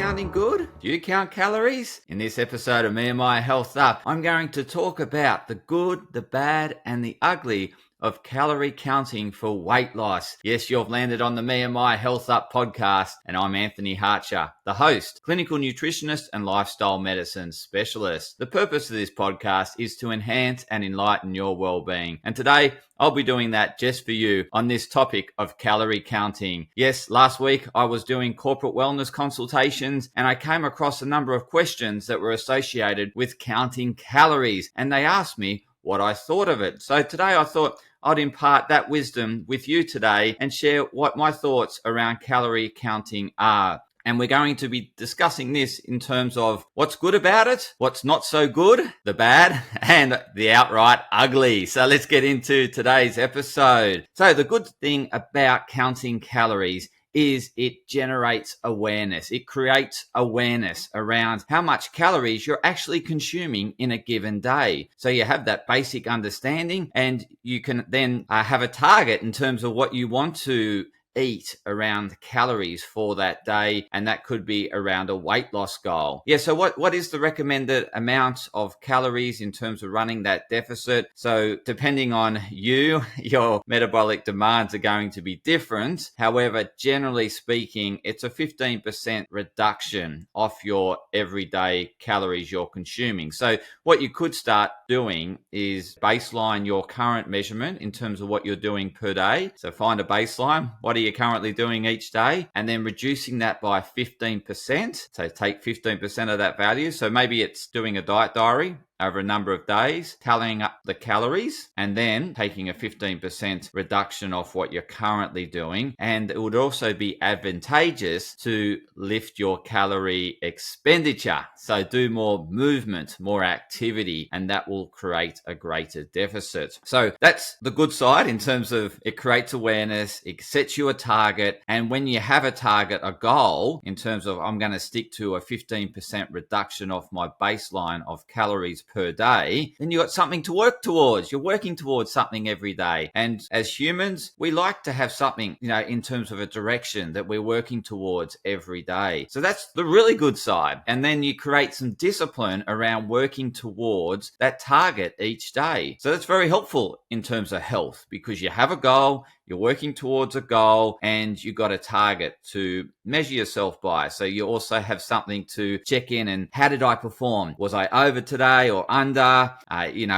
counting good? Do you count calories? In this episode of Me and My Health Up, I'm going to talk about the good, the bad, and the ugly of calorie counting for weight loss. Yes, you've landed on the Me and My Health Up podcast, and I'm Anthony Hartcher, the host, clinical nutritionist and lifestyle medicine specialist. The purpose of this podcast is to enhance and enlighten your well-being. And today, I'll be doing that just for you on this topic of calorie counting. Yes, last week I was doing corporate wellness consultations and I came across a number of questions that were associated with counting calories, and they asked me what I thought of it. So today I thought I'd impart that wisdom with you today and share what my thoughts around calorie counting are. And we're going to be discussing this in terms of what's good about it, what's not so good, the bad, and the outright ugly. So let's get into today's episode. So the good thing about counting calories is it generates awareness. It creates awareness around how much calories you're actually consuming in a given day. So you have that basic understanding, and you can then have a target in terms of what you want to eat around calories for that day, and that could be around a weight loss goal. Yeah, so what is the recommended amount of calories in terms of running that deficit? So depending on you, your metabolic demands are going to be different. However, generally speaking, it's a 15% reduction off your everyday calories you're consuming. So what you could start doing is baseline your current measurement in terms of what you're doing per day. So find a baseline. What are you currently doing each day, and then reducing that by 15%. So take 15% of that value. So maybe it's doing a diet diary over a number of days, tallying up the calories, and then taking a 15% reduction off what you're currently doing. And it would also be advantageous to lift your calorie expenditure. So do more movement, more activity, and that will create a greater deficit. So that's the good side in terms of it creates awareness, it sets you a target. And when you have a target, a goal in terms of I'm going to stick to a 15% reduction off my baseline of calories per day, then you got something to work towards. You're working towards something every day. And as humans, we like to have something, in terms of a direction that we're working towards every day. So that's the really good side. And then you create some discipline around working towards that target each day. So that's very helpful in terms of health, because you have a goal, you're working towards a goal, and you've got a target to measure yourself by. So you also have something to check in and how did I perform? Was I over today or under? And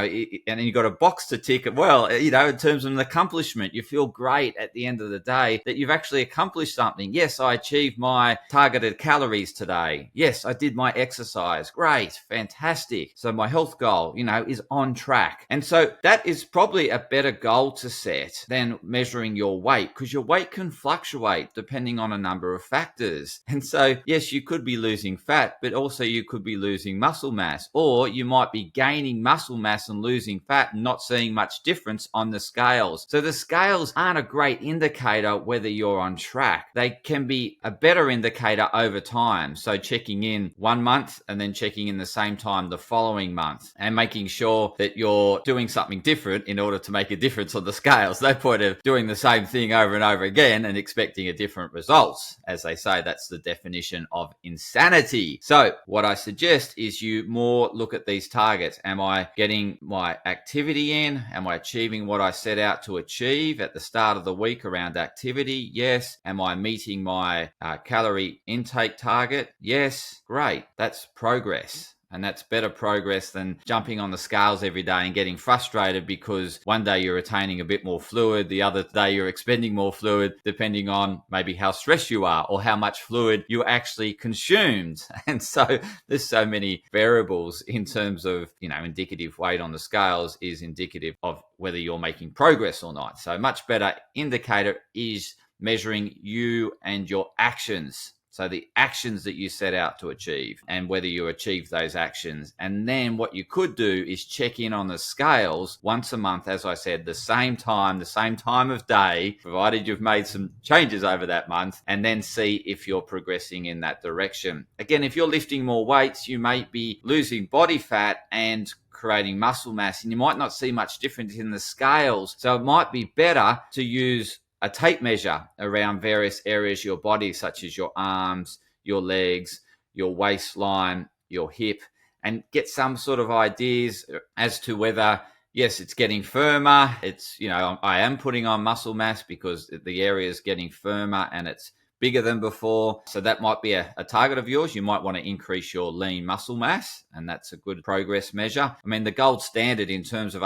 then you've got a box to tick. Well, in terms of an accomplishment, you feel great at the end of the day that you've actually accomplished something. Yes, I achieved my targeted calories today. Yes, I did my exercise. Great, fantastic. So my health goal, is on track. And so that is probably a better goal to set than measuring your weight, because your weight can fluctuate depending on a number of factors. And so, yes, you could be losing fat, but also you could be losing muscle mass, or you might be gaining muscle mass and losing fat and not seeing much difference on the scales. So the scales aren't a great indicator whether you're on track. They can be a better indicator over time. So checking in 1 month and then checking in the same time the following month, and making sure that you're doing something different in order to make a difference on the scales. No point of doing the same thing over and over again and expecting a different results. As they say, that's the definition of insanity. So what I suggest is you more look at these targets. Am I getting my activity in? Am I achieving what I set out to achieve at the start of the week around activity? Yes. Am I meeting my calorie intake target? Yes. Great. That's progress. And that's better progress than jumping on the scales every day and getting frustrated because one day you're retaining a bit more fluid, the other day you're expending more fluid, depending on maybe how stressed you are or how much fluid you actually consumed. And so there's so many variables in terms of, indicative weight on the scales is indicative of whether you're making progress or not. So much better indicator is measuring you and your actions. So the actions that you set out to achieve and whether you achieve those actions. And then what you could do is check in on the scales once a month, as I said, the same time of day, provided you've made some changes over that month, and then see if you're progressing in that direction. Again, if you're lifting more weights, you may be losing body fat and creating muscle mass, and you might not see much difference in the scales. So it might be better to use a tape measure around various areas of your body, such as your arms, your legs, your waistline, your hip, and get some sort of ideas as to whether, yes, it's getting firmer. It's, I am putting on muscle mass because the area is getting firmer and it's bigger than before. So that might be a target of yours. You might want to increase your lean muscle mass, and that's a good progress measure. I mean, the gold standard in terms of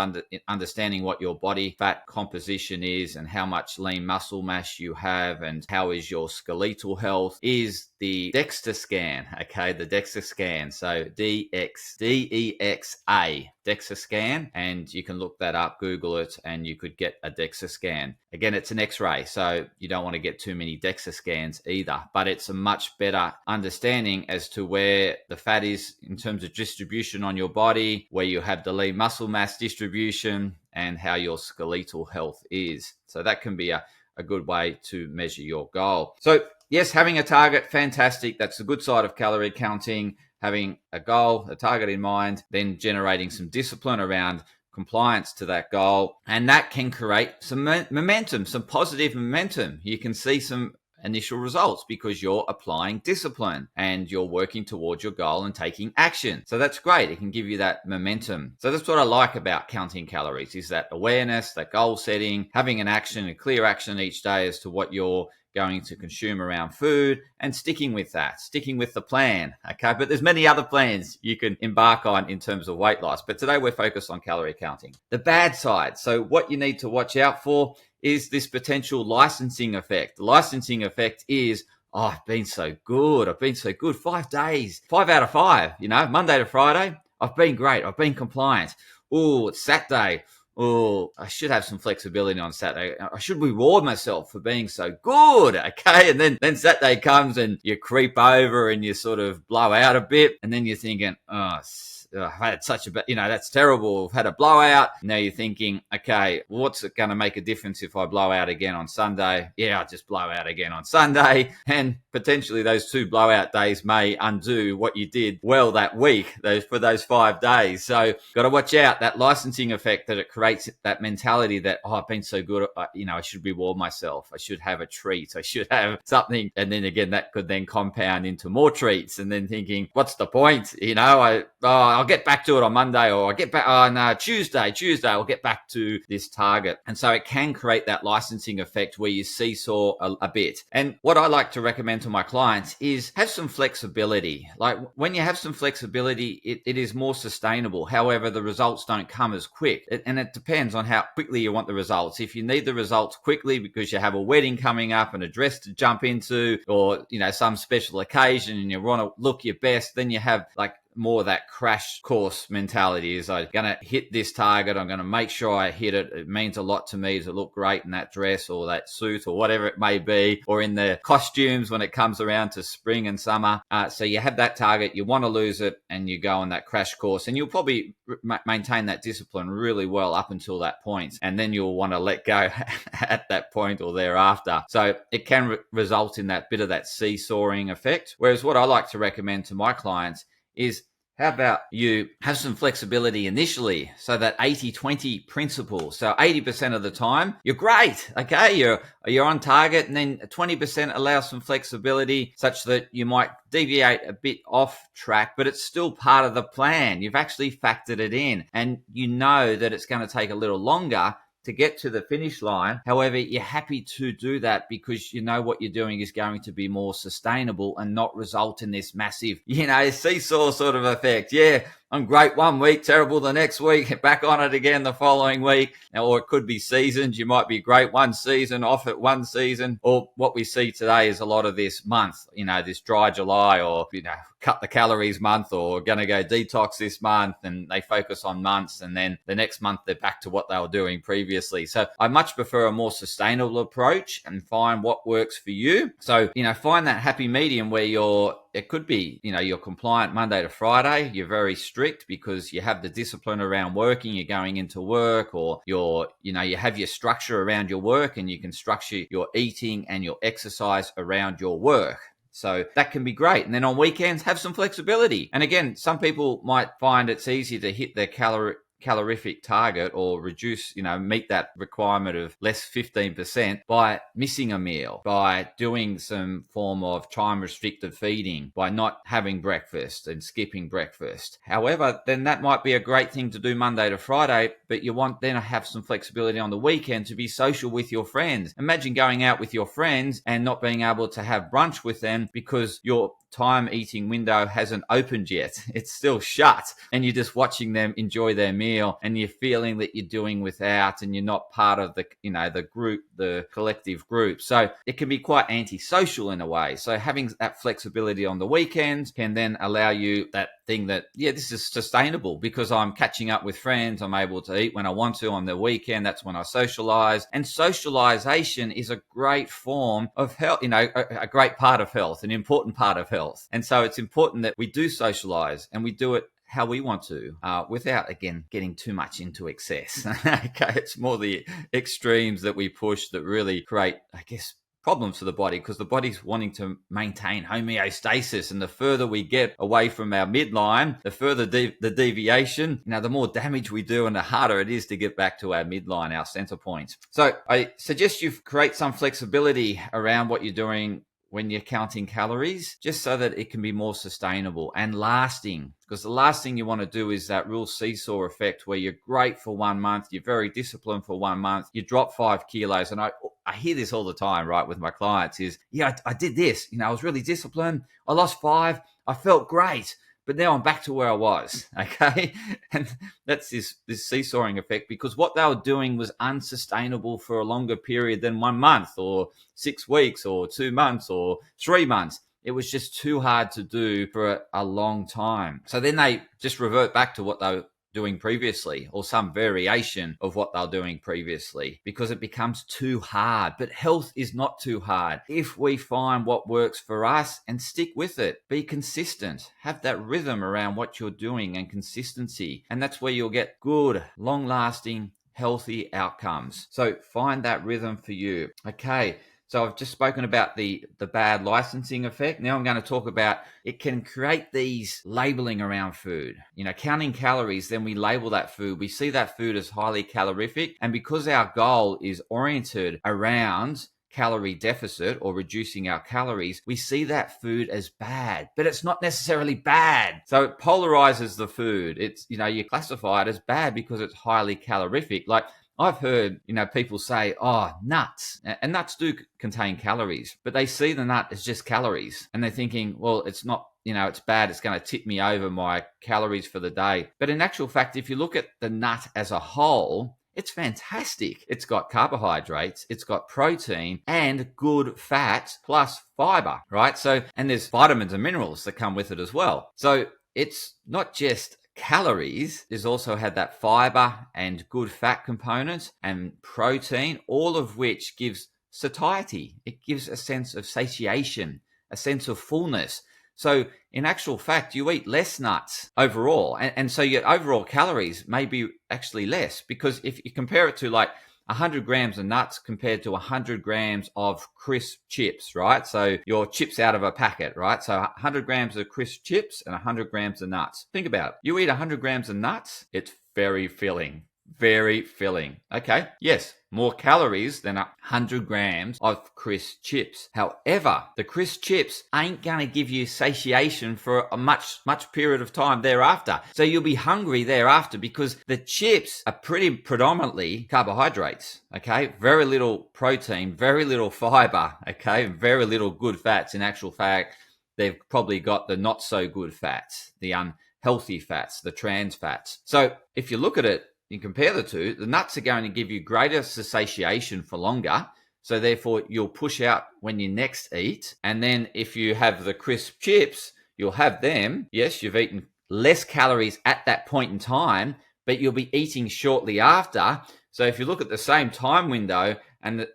understanding what your body fat composition is and how much lean muscle mass you have and how is your skeletal health is the DEXA scan, okay? The DEXA scan. So DEXA, DEXA scan, and you can look that up, Google it, and you could get a DEXA scan. Again, it's an X-ray, so you don't want to get too many DEXA scans either, but it's a much better understanding as to where the fat is in terms of distribution on your body, where you have the lean muscle mass distribution, and how your skeletal health is. So that can be a good way to measure your goal. So yes, having a target, fantastic. That's the good side of calorie counting, having a goal, a target in mind, then generating some discipline around compliance to that goal. And that can create some momentum, some positive momentum. You can see some initial results because you're applying discipline and you're working towards your goal and taking action. So that's great. It can give you that momentum. So that's what I like about counting calories, is that awareness, that goal setting, having an action, a clear action each day as to what you're going to consume around food and sticking with that, sticking with the plan. Okay. But there's many other plans you can embark on in terms of weight loss. But today we're focused on calorie counting. The bad side. So what you need to watch out for is this potential licensing effect. The licensing effect is, oh, I've been so good. 5 days, 5 out of 5, Monday to Friday. I've been great. I've been compliant. Oh, it's Saturday. Oh, I should have some flexibility on Saturday. I should reward myself for being so good. Okay. And then Saturday comes and you creep over and you sort of blow out a bit. And then you're thinking, I've had such a, that's terrible. I've had a blowout. Now you're thinking, okay, what's it going to make a difference if I blow out again on Sunday? Yeah, I'll just blow out again on Sunday. And potentially those 2 blowout days may undo what you did well that week, for those 5 days. So got to watch out that licensing effect that it creates, that mentality that, I've been so good, I should reward myself. I should have a treat. I should have something. And then again, that could then compound into more treats. And then thinking, what's the point? I'll get back to it on Monday, or I'll get back on Tuesday, I'll get back to this target. And so it can create that licensing effect where you seesaw a bit. And what I like to recommend to my clients is have some flexibility. Like when you have some flexibility, it is more sustainable. However, the results don't come as quick. And it depends on how quickly you want the results. If you need the results quickly because you have a wedding coming up and a dress to jump into, or, some special occasion and you want to look your best, then you have like more of that crash course mentality. Is I'm going to hit this target. I'm going to make sure I hit it. It means a lot to me to look great in that dress or that suit or whatever it may be, or in the costumes when it comes around to spring and summer. So you have that target, you want to lose it, and you go on that crash course, and you'll probably maintain that discipline really well up until that point. And then you'll want to let go at that point or thereafter. So it can result in that bit of that seesawing effect. Whereas what I like to recommend to my clients is, how about you have some flexibility initially? So that 80-20 principle. So 80% of the time, you're great. Okay. You're on target, and then 20% allows some flexibility such that you might deviate a bit off track, but it's still part of the plan. You've actually factored it in, and you know that it's going to take a little longer to get to the finish line. However, you're happy to do that because you know what you're doing is going to be more sustainable and not result in this massive, seesaw sort of effect. Yeah, I'm great one week, terrible the next week, back on it again the following week. Or it could be seasons. You might be great one season, off it one season. Or what we see today is a lot of this month, this dry July, or, cut the calories month, or going to go detox this month, and they focus on months, and then the next month they're back to what they were doing previously. So I much prefer a more sustainable approach and find what works for you. So, find that happy medium where it could be, you're compliant Monday to Friday. You're very strict because you have the discipline around working. You're going into work, or you have your structure around your work, and you can structure your eating and your exercise around your work. So that can be great. And then on weekends, have some flexibility. And again, some people might find it's easier to hit their calorific target or reduce, meet that requirement of less 15% by missing a meal, by doing some form of time restricted feeding, by not having breakfast and skipping breakfast. However, then that might be a great thing to do Monday to Friday, but you want then to have some flexibility on the weekend to be social with your friends. Imagine going out with your friends and not being able to have brunch with them because your time eating window hasn't opened yet. It's still shut, and you're just watching them enjoy their meal, and you're feeling that you're doing without, and you're not part of the group, the collective group. So it can be quite antisocial in a way. So having that flexibility on the weekends can then allow you that thing that, this is sustainable because I'm catching up with friends. I'm able to eat when I want to on the weekend. That's when I socialize. And socialization is a great form of health, a great part of health, an important part of health. And so it's important that we do socialize and we do it how we want to, without, again, getting too much into excess. Okay, it's more the extremes that we push that really create, problems for the body, because the body's wanting to maintain homeostasis, and the further we get away from our midline, the further the deviation, the more damage we do and the harder it is to get back to our midline, our center point. So I suggest you create some flexibility around what you're doing when you're counting calories, just so that it can be more sustainable and lasting. Because the last thing you want to do is that real seesaw effect where you're great for 1 month, you're very disciplined for 1 month, you drop 5 kilos. And I hear this all the time, right, with my clients is, I did this, I was really disciplined, I lost 5, I felt great, but now I'm back to where I was, okay? And that's this seesawing effect, because what they were doing was unsustainable for a longer period than 1 month or 6 weeks or 2 months or 3 months. It was just too hard to do for a long time. So then they just revert back to what they were doing previously, or some variation of what they're doing previously, because it becomes too hard. But health is not too hard. If we find what works for us and stick with it, be consistent, have that rhythm around what you're doing and consistency. And that's where you'll get good, long-lasting, healthy outcomes. So find that rhythm for you. Okay. So I've just spoken about the bad licensing effect. Now I'm going to talk about it can create these labeling around food. Counting calories, then we label that food. We see that food as highly calorific. And because our goal is oriented around calorie deficit or reducing our calories, we see that food as bad, but it's not necessarily bad. So it polarizes the food. It's, you classify it as bad because it's highly calorific. Like, I've heard, people say, nuts. And nuts do contain calories, but they see the nut as just calories. And they're thinking, well, it's not, it's bad. It's going to tip me over my calories for the day. But in actual fact, if you look at the nut as a whole, it's fantastic. It's got carbohydrates, it's got protein and good fats plus fiber, right? So, and there's vitamins and minerals that come with it as well. So it's not just calories, there's also had that fiber and good fat components and protein, all of which gives satiety. It gives a sense of satiation, a sense of fullness. So in actual fact, you eat less nuts overall. And so your overall calories may be actually less, because if you compare it to like 100 grams of nuts compared to 100 grams of crisp chips, right? So your chips out of a packet, right? So 100 grams of crisp chips and 100 grams of nuts. Think about it. You eat 100 grams of nuts, it's very filling. Very filling. Okay, yes, more calories than 100 grams of crisp chips. However, the crisp chips ain't going to give you satiation for a much period of time thereafter. So you'll be hungry thereafter, because the chips are pretty predominantly carbohydrates, okay? Very little protein, very little fiber, okay? Very little good fats. In actual fact, they've probably got the not so good fats, the unhealthy fats, the trans fats. So if you look at it, you compare the two, the nuts are going to give you greater satiation for longer. So therefore, you'll push out when you next eat. And then if you have the crisp chips, you'll have them. Yes, you've eaten less calories at that point in time, but you'll be eating shortly after. So if you look at the same time window and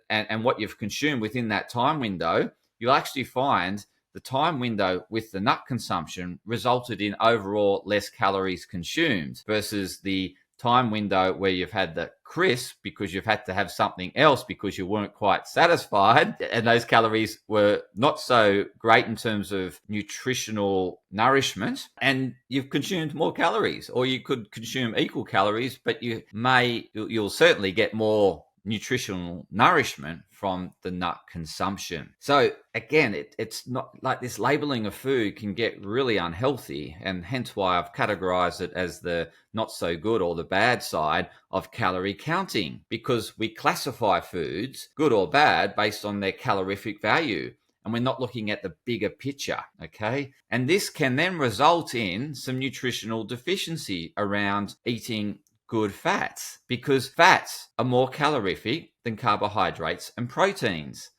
what you've consumed within that time window, you'll actually find the time window with the nut consumption resulted in overall less calories consumed versus the time window where you've had the crisp because you've had to have something else because you weren't quite satisfied, and those calories were not so great in terms of nutritional nourishment, and you've consumed more calories, or you could consume equal calories, but you'll certainly get more nutritional nourishment from the nut consumption. So again, it's not like this labeling of food can get really unhealthy, and hence why I've categorized it as the not so good or the bad side of calorie counting, because we classify foods, good or bad, based on their calorific value. And we're not looking at the bigger picture, okay? And this can then result in some nutritional deficiency around eating good fats, because fats are more calorific than carbohydrates and proteins.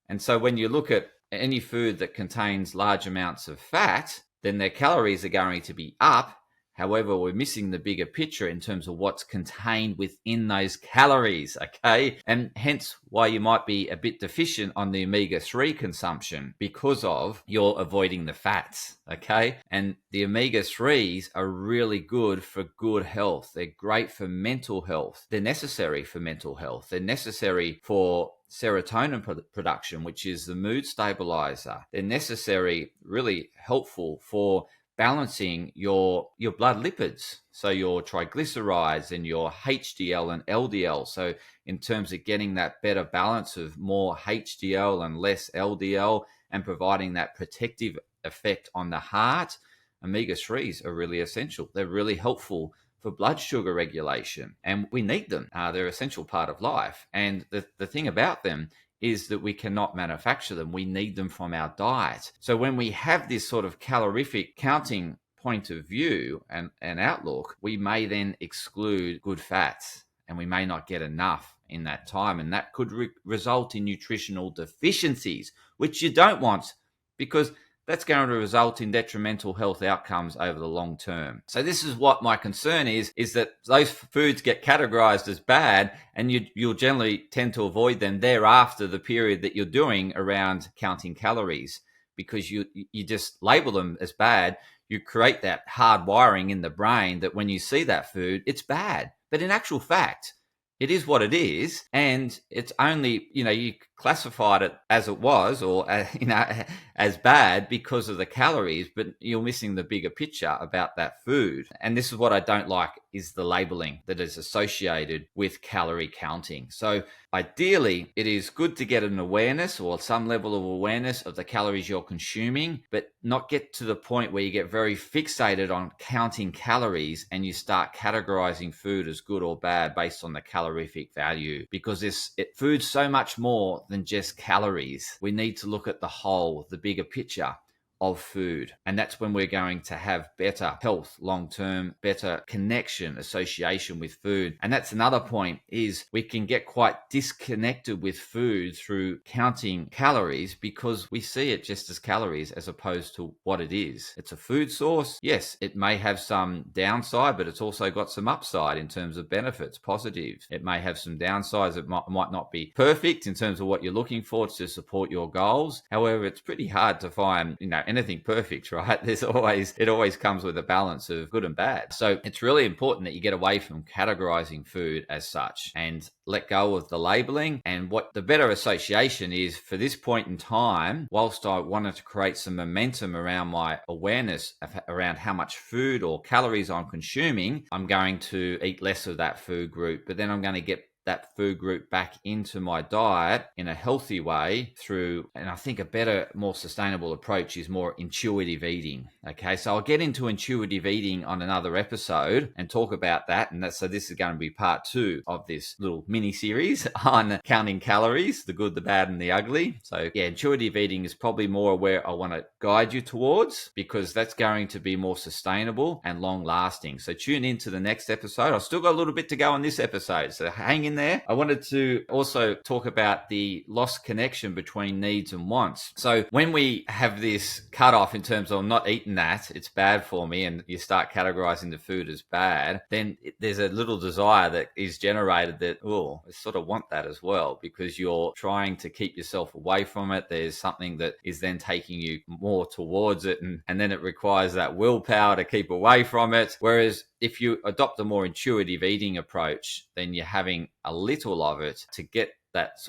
And so when you look at any food that contains large amounts of fat, then their calories are going to be up. However, we're missing the bigger picture in terms of what's contained within those calories, okay? And hence why you might be a bit deficient on the omega-3 consumption, because of you're avoiding the fats, okay? And the omega-3s are really good for good health. They're great for mental health. They're necessary for mental health. They're necessary for serotonin production, which is the mood stabilizer. They're necessary, really helpful for balancing your blood lipids, so your triglycerides and your HDL and LDL. So in terms of getting that better balance of more HDL and less LDL and providing that protective effect on the heart, omega-3s are really essential. They're really helpful for blood sugar regulation, and we need them. They're an essential part of life. And the thing about them is that we cannot manufacture them. We need them from our diet. So when we have this sort of calorific counting point of view and outlook, we may then exclude good fats, and we may not get enough in that time. And that could result in nutritional deficiencies, which you don't want, because that's going to result in detrimental health outcomes over the long term. So this is what my concern is that those foods get categorized as bad, and you'll generally tend to avoid them thereafter the period that you're doing around counting calories, because you just label them as bad. You create that hard wiring in the brain that when you see that food, it's bad. But in actual fact, it is what it is, and it's only, you classified it as it was, or as bad because of the calories, but you're missing the bigger picture about that food. And this is what I don't like, is the labeling that is associated with calorie counting. So ideally, it is good to get an awareness or some level of awareness of the calories you're consuming, but not get to the point where you get very fixated on counting calories and you start categorizing food as good or bad based on the calorific value, because food's so much more than just calories. We need to look at the whole, the bigger picture of food. And that's when we're going to have better health long-term, better connection, association with food. And that's another point, is we can get quite disconnected with food through counting calories, because we see it just as calories as opposed to what it is. It's a food source. Yes, it may have some downside, but it's also got some upside in terms of benefits, positives. It may have some downsides. It might not be perfect in terms of what you're looking for to support your goals. However, it's pretty hard to find, anything perfect, right? It always comes with a balance of good and bad. So it's really important that you get away from categorizing food as such and let go of the labeling. And what the better association is for this point in time, whilst I wanted to create some momentum around my awareness around how much food or calories I'm consuming, I'm going to eat less of that food group, but then I'm going to get that food group back into my diet in a healthy way through, and I think a better, more sustainable approach is more intuitive eating. Okay, so I'll get into intuitive eating on another episode and talk about that. And so this is going to be part 2 of this little mini series on counting calories, the good, the bad, and the ugly. So yeah, intuitive eating is probably more where I want to guide you towards, because that's going to be more sustainable and long lasting. So tune into the next episode. I've still got a little bit to go on this episode, so hang in there. I wanted to also talk about the lost connection between needs and wants. So when we have this cutoff in terms of not eating that, it's bad for me, and you start categorizing the food as bad, then there's a little desire that is generated that, I sort of want that as well, because you're trying to keep yourself away from it. There's something that is then taking you more towards it, and then it requires that willpower to keep away from it. Whereas if you adopt a more intuitive eating approach, then you're having a little of it to get that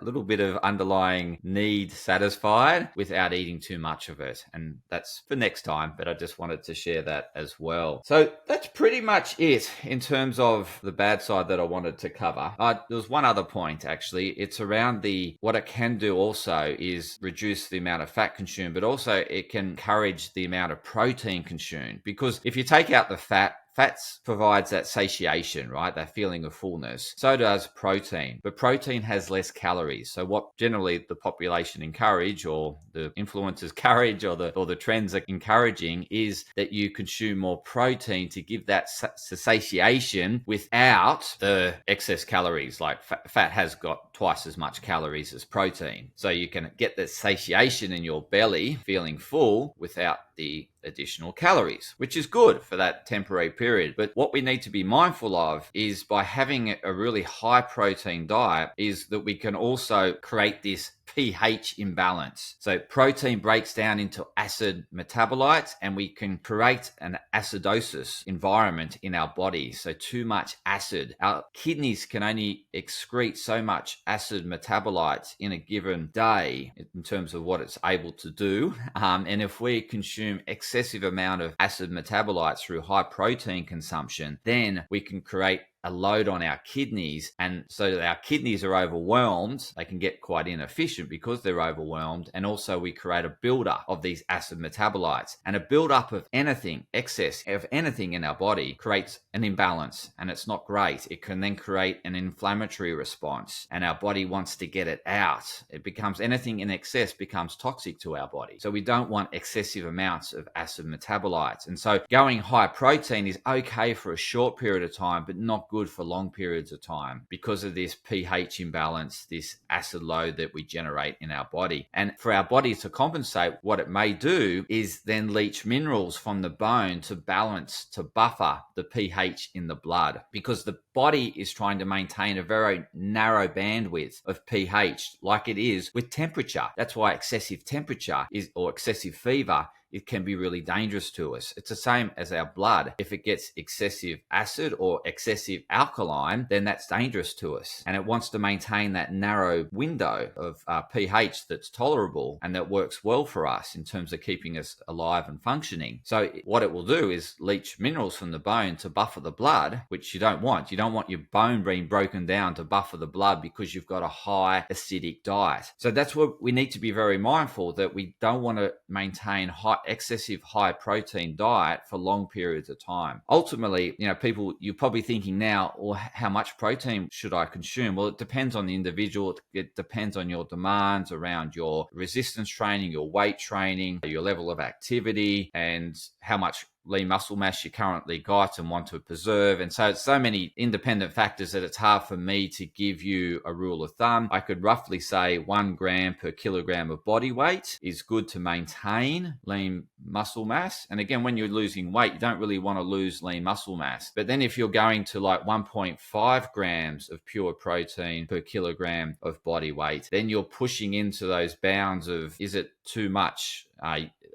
little bit of underlying need satisfied without eating too much of it. And that's for next time, but I just wanted to share that as well. So that's pretty much it in terms of the bad side that I wanted to cover. There was one other point, actually. It's around what it can do also is reduce the amount of fat consumed, but also it can encourage the amount of protein consumed, because if you take out the fats provides that satiation, right? That feeling of fullness. So does protein. But protein has less calories. So what generally the population encourage, or the influencers encourage, or the trends are encouraging, is that you consume more protein to give that satiation without the excess calories. Like fat has got twice as much calories as protein. So you can get the satiation in your belly, feeling full, without the additional calories, which is good for that temporary period. But what we need to be mindful of is, by having a really high protein diet, is that we can also create this pH imbalance. So protein breaks down into acid metabolites, and we can create an acidosis environment in our body. So too much acid. Our kidneys can only excrete so much acid metabolites in a given day in terms of what it's able to do. And if we consume excessive amount of acid metabolites through high protein consumption, then we can create a load on our kidneys, and so that our kidneys are overwhelmed. They can get quite inefficient because they're overwhelmed, and also we create a buildup of these acid metabolites, and a buildup of anything, excess of anything in our body, creates an imbalance, and it's not great. It can then create an inflammatory response, and our body wants to get it out. It becomes, anything in excess becomes toxic to our body. So we don't want excessive amounts of acid metabolites. And so going high protein is okay for a short period of time, but not good for long periods of time, because of this pH imbalance, this acid load that we generate in our body. And for our body to compensate, what it may do is then leach minerals from the bone to balance, to buffer the pH in the blood, because the body is trying to maintain a very narrow bandwidth of pH, like it is with temperature. That's why excessive temperature or excessive fever, it can be really dangerous to us. It's the same as our blood. If it gets excessive acid or excessive alkaline, then that's dangerous to us. And it wants to maintain that narrow window of pH that's tolerable and that works well for us in terms of keeping us alive and functioning. So what it will do is leach minerals from the bone to buffer the blood, which you don't want. You don't want your bone being broken down to buffer the blood because you've got a high acidic diet. So that's what we need to be very mindful, that we don't want to maintain excessive high protein diet for long periods of time. Ultimately, people, you're probably thinking now, well, how much protein should I consume? Well, it depends on the individual. It depends on your demands around your resistance training, your weight training, your level of activity, and how much lean muscle mass you currently got and want to preserve. And so it's so many independent factors that it's hard for me to give you a rule of thumb. I could roughly say 1 gram per kilogram of body weight is good to maintain lean muscle mass. And again, when you're losing weight, you don't really want to lose lean muscle mass. But then if you're going to like 1.5 grams of pure protein per kilogram of body weight, then you're pushing into those bounds of, is it too much?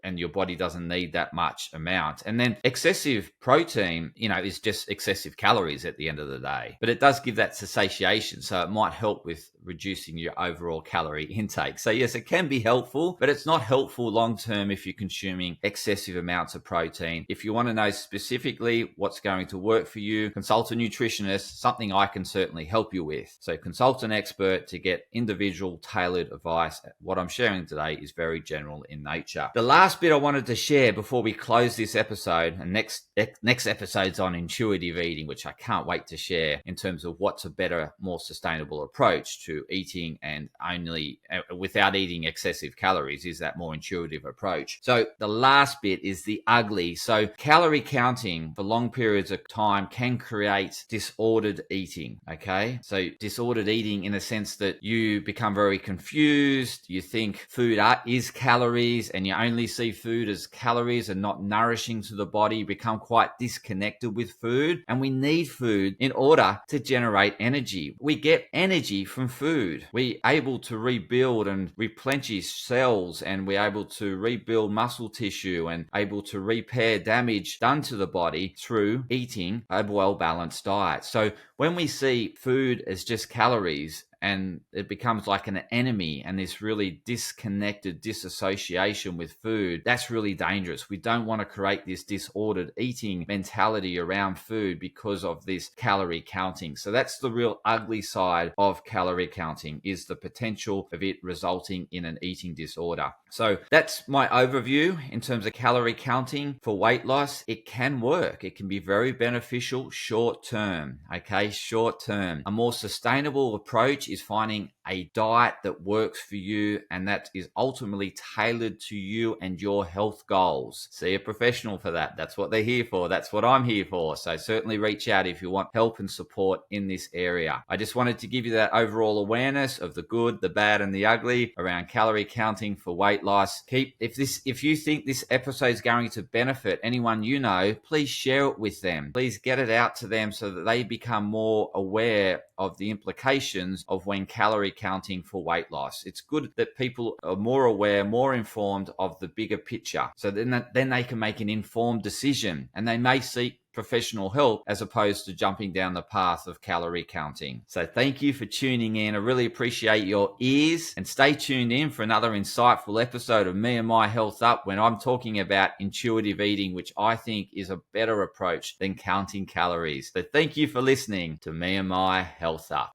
And your body doesn't need that much amount. And then excessive protein, is just excessive calories at the end of the day. But it does give that satiation, so it might help with reducing your overall calorie intake. So yes, it can be helpful, but it's not helpful long-term if you're consuming excessive amounts of protein. If you want to know specifically what's going to work for you, consult a nutritionist, something I can certainly help you with. So consult an expert to get individual tailored advice. What I'm sharing today is very general in nature. The last bit I wanted to share before we close this episode, and next episode's on intuitive eating, which I can't wait to share, in terms of what's a better, more sustainable approach to eating, and only without eating excessive calories, is that more intuitive approach. So the last bit is the ugly. So calorie counting for long periods of time can create disordered eating. Okay, so disordered eating in a sense that you become very confused. You think food is calories, and you only see see food as calories and not nourishing to the body, become quite disconnected with food. And we need food in order to generate energy. We get energy from food. We're able to rebuild and replenish cells, and we're able to rebuild muscle tissue and able to repair damage done to the body through eating a well-balanced diet. So when we see food as just calories, and it becomes like an enemy and this really disconnected disassociation with food, that's really dangerous. We don't want to create this disordered eating mentality around food because of this calorie counting. So that's the real ugly side of calorie counting, is the potential of it resulting in an eating disorder. So that's my overview in terms of calorie counting for weight loss. It can work. It can be very beneficial short term, okay? Short term. A more sustainable approach is finding a diet that works for you and that is ultimately tailored to you and your health goals. See a professional for that. That's what they're here for. That's what I'm here for. So certainly reach out if you want help and support in this area. I just wanted to give you that overall awareness of the good, the bad, and the ugly around calorie counting for weight loss. If you think this episode is going to benefit anyone you know, please share it with them. Please get it out to them so that they become more aware of the implications of when calorie counting for weight loss. It's good that people are more aware, more informed of the bigger picture. So then they can make an informed decision, and they may seek professional help as opposed to jumping down the path of calorie counting. So thank you for tuning in. I really appreciate your ears, and stay tuned in for another insightful episode of Me and My Health Up, when I'm talking about intuitive eating, which I think is a better approach than counting calories. So thank you for listening to Me and My Health Up.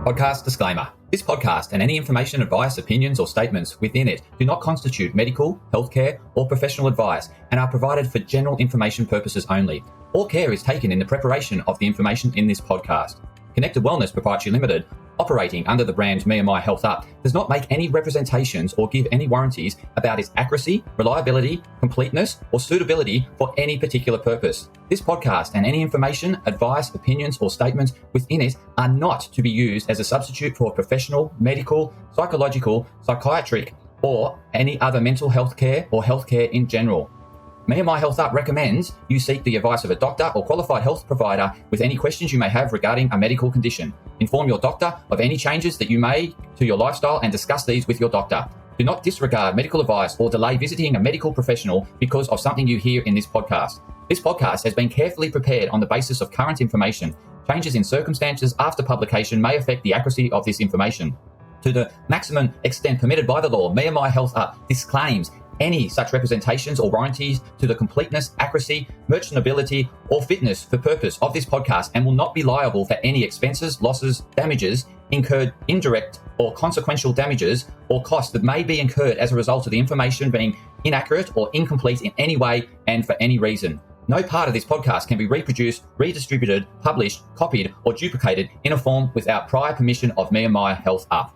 Podcast disclaimer. This podcast and any information, advice, opinions, or statements within it do not constitute medical, healthcare, or professional advice and are provided for general information purposes only. All care is taken in the preparation of the information in this podcast. Connected Wellness Proprietary Limited, operating under the brand Me and My Health Up, does not make any representations or give any warranties about its accuracy, reliability, completeness, or suitability for any particular purpose. This podcast and any information, advice, opinions, or statements within it are not to be used as a substitute for professional, medical, psychological, psychiatric, or any other mental health care or healthcare in general. Me and My Health Up recommends you seek the advice of a doctor or qualified health provider with any questions you may have regarding a medical condition. Inform your doctor of any changes that you may to your lifestyle and discuss these with your doctor. Do not disregard medical advice or delay visiting a medical professional because of something you hear in this podcast. This podcast has been carefully prepared on the basis of current information. Changes in circumstances after publication may affect the accuracy of this information. To the maximum extent permitted by the law, Me and My Health Up disclaims any such representations or warranties to the completeness, accuracy, merchantability, or fitness for purpose of this podcast, and will not be liable for any expenses, losses, damages incurred, indirect or consequential damages, or costs that may be incurred as a result of the information being inaccurate or incomplete in any way and for any reason. No part of this podcast can be reproduced, redistributed, published, copied, or duplicated in a form without prior permission of Me and My Health Up.